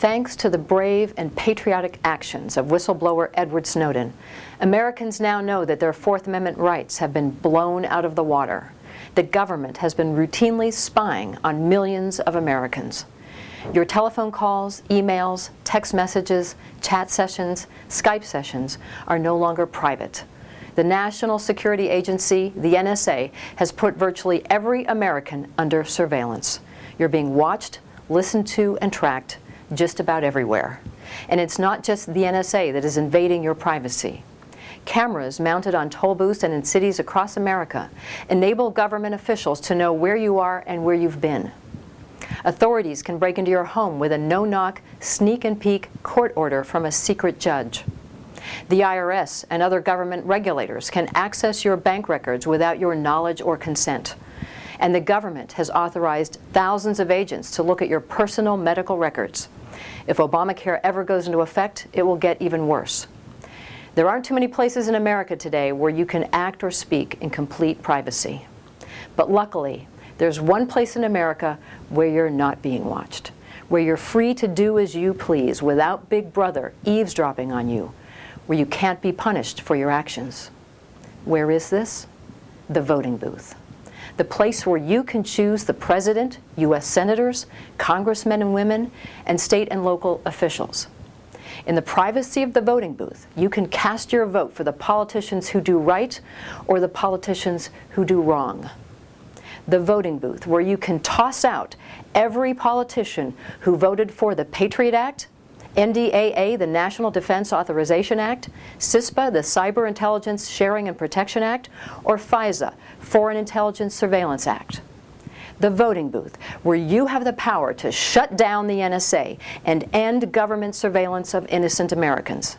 Thanks to the brave and patriotic actions of whistleblower Edward Snowden, Americans now know that their Fourth Amendment rights have been blown out of the water. The government has been routinely spying on millions of Americans. Your telephone calls, emails, text messages, chat sessions, Skype sessions are no longer private. The National Security Agency, the NSA, has put virtually every American under surveillance. You're being watched, listened to, and tracked just about everywhere. And it's not just the NSA that is invading your privacy. Cameras mounted on toll booths and in cities across America enable government officials to know where you are and where you've been. Authorities can break into your home with a no-knock, sneak and peek court order from a secret judge. The IRS and other government regulators can access your bank records without your knowledge or consent. And the government has authorized thousands of agents to look at your personal medical records. If Obamacare ever goes into effect, it will get even worse. There aren't too many places in America today where you can act or speak in complete privacy. But luckily, there's one place in America where you're not being watched, where you're free to do as you please without Big Brother eavesdropping on you, where you can't be punished for your actions. Where is this? The voting booth. The place where you can choose the president, U.S. senators, congressmen and women, and state and local officials. In the privacy of the voting booth, you can cast your vote for the politicians who do right or the politicians who do wrong. The voting booth, where you can toss out every politician who voted for the Patriot Act, NDAA, the National Defense Authorization Act, CISPA, the Cyber Intelligence Sharing and Protection Act, or FISA, Foreign Intelligence Surveillance Act. The voting booth, where you have the power to shut down the NSA and end government surveillance of innocent Americans.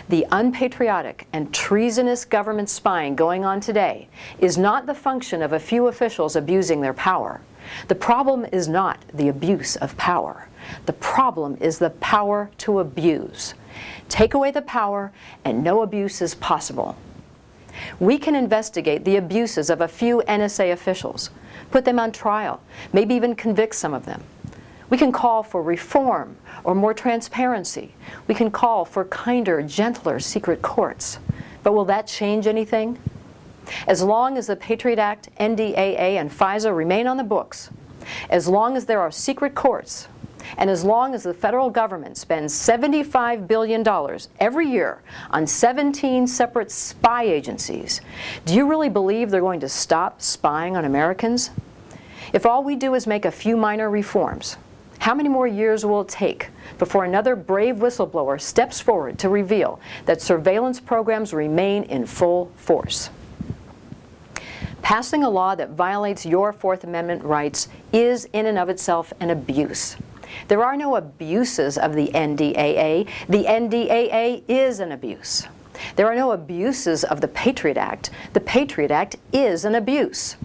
The unpatriotic and treasonous government spying going on today is not the function of a few officials abusing their power. The problem is not the abuse of power. The problem is the power to abuse. Take away the power and no abuse is possible. We can investigate the abuses of a few NSA officials, put them on trial, maybe even convict some of them. We can call for reform or more transparency. We can call for kinder, gentler secret courts. But will that change anything? As long as the Patriot Act, NDAA, and FISA remain on the books, as long as there are secret courts, and as long as the federal government spends $75 billion every year on 17 separate spy agencies, do you really believe they're going to stop spying on Americans? If all we do is make a few minor reforms, how many more years will it take before another brave whistleblower steps forward to reveal that surveillance programs remain in full force? Passing a law that violates your Fourth Amendment rights is in and of itself an abuse. There are no abuses of the NDAA. The NDAA is an abuse. There are no abuses of the Patriot Act. The Patriot Act is an abuse.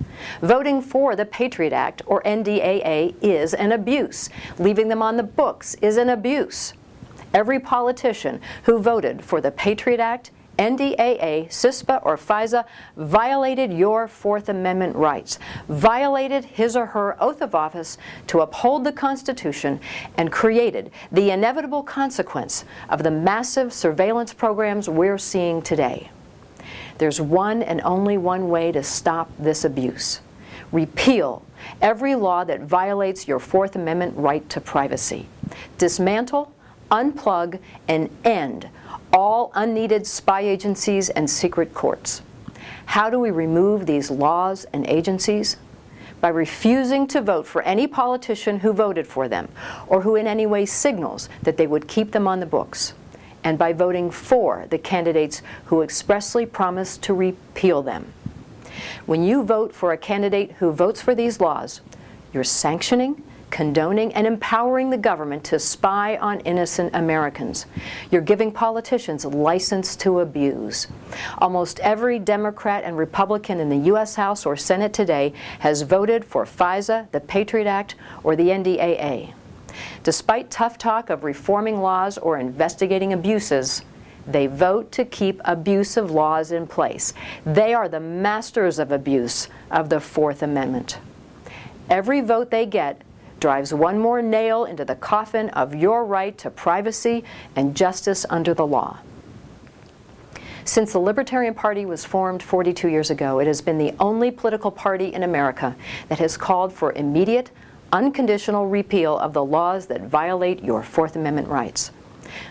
Voting for the Patriot Act or NDAA is an abuse. Leaving them on the books is an abuse. Every politician who voted for the Patriot Act, NDAA, CISPA, or FISA violated your Fourth Amendment rights, violated his or her oath of office to uphold the Constitution, and created the inevitable consequence of the massive surveillance programs we're seeing today. There's one and only one way to stop this abuse. Repeal every law that violates your Fourth Amendment right to privacy. Dismantle, unplug, and end all unneeded spy agencies and secret courts. How do we remove these laws and agencies? By refusing to vote for any politician who voted for them or who in any way signals that they would keep them on the books, and by voting for the candidates who expressly promise to repeal them. When you vote for a candidate who votes for these laws, you're sanctioning, condoning, and empowering the government to spy on innocent Americans. You're giving politicians license to abuse. Almost every Democrat and Republican in the U.S. House or Senate today has voted for FISA, the Patriot Act, or the NDAA. Despite tough talk of reforming laws or investigating abuses, they vote to keep abusive laws in place. They are the masters of abuse of the Fourth Amendment. Every vote they get drives one more nail into the coffin of your right to privacy and justice under the law. Since the Libertarian Party was formed 42 years ago, it has been the only political party in America that has called for immediate, unconditional repeal of the laws that violate your Fourth Amendment rights.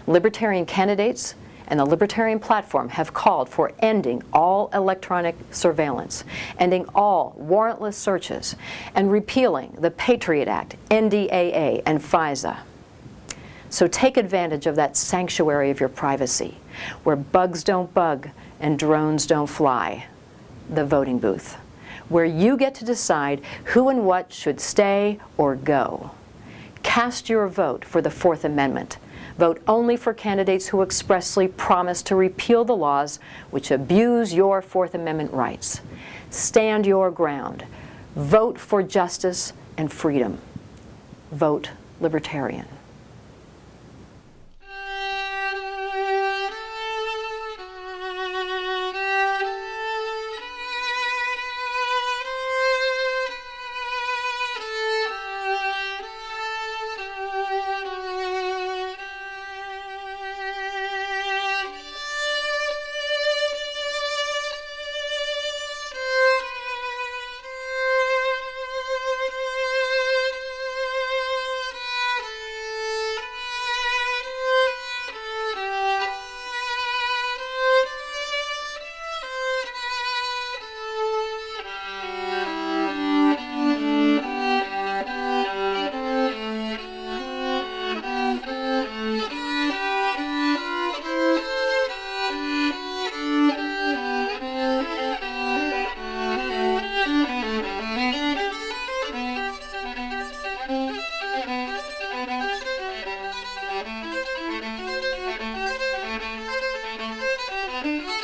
Libertarian candidates and the Libertarian platform have called for ending all electronic surveillance, ending all warrantless searches, and repealing the Patriot Act, NDAA, and FISA. So take advantage of that sanctuary of your privacy, where bugs don't bug and drones don't fly, the voting booth, where you get to decide who and what should stay or go. Cast your vote for the Fourth Amendment. Vote only for candidates who expressly promise to repeal the laws which abuse your Fourth Amendment rights. Stand your ground. Vote for justice and freedom. Vote Libertarian. Mm-hmm.